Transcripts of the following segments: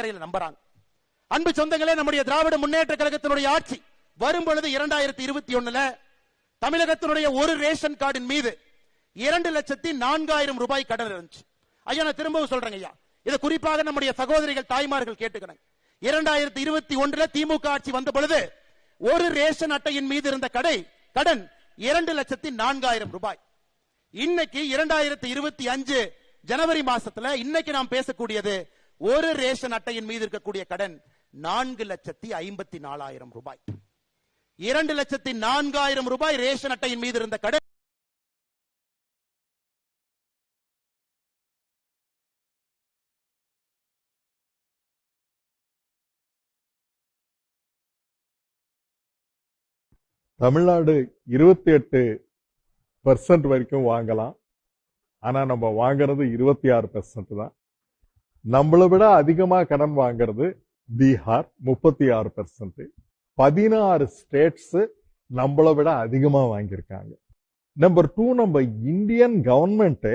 அறையில் நம்புறாங்க. அன்பு சொந்தங்களே, நம்முடைய திராவிட முன்னேற்ற கழகத்தினுடைய ஆட்சி வரும் பொழுது 2021 தமிழகத்தினுடைய ஒரு ரேஷன் கார்டின் மீது 2,04,000 ரூபாய் கடன் இருந்துச்சு. ஐயா, நான் திரும்பவும் சொல்றேங்க ஐயா, இது குறிப்பாக நம்முடைய சகோதரிகள் தாய்மார்கள் கேட்டுக்கிறாங்க. 2021 திமுக ஆட்சி வந்த பொழுது ஒரு ரேஷன் அட்டையின் மீது இருந்த கடன் 2,04,000 ரூபாய். இன்னைக்கு 2025 ஜனவரி மாசத்துல இன்னைக்கு நாம் பேசக்கூடியது ஒரு ரேஷன் அட்டையின் மீது இருக்கக்கூடிய கடன் 4,54,000 ரூபாய். 2,04,000 ரூபாய் ரேஷன் அட்டையின் மீது இருந்த கடன் தமிழ்நாடு 28% வரைக்கும் வாங்கலாம். ஆனா நம்ம வாங்குறது 26% தான். நம்மளை விட அதிகமா கடன் வாங்குறது பீகார் 36%. 16 ஸ்டேட்ஸ் நம்மளை விட அதிகமா வாங்கியிருக்காங்க. நம்பர் 2, நம்ம Indian government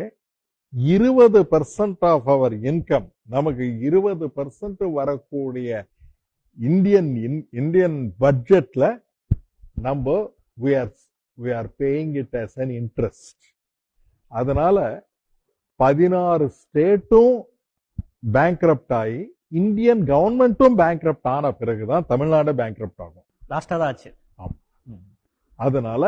20% of our income, நமக்கு 20% வரக்கூடிய இந்தியன் பட்ஜெட்ல நம்ம we are paying it as an interest. அதனால 16 ஸ்டேட்டும் பேங்க்ரப்ட் ஆகி இந்தியன் கவர்மெண்ட்டும் பேங்க்ரப்ட் ஆன பிறகுதான் தமிழ்நாடு பேங்க்ரப்ட் ஆகும். லாஸ்டா தான் ஆச்சு. அதனால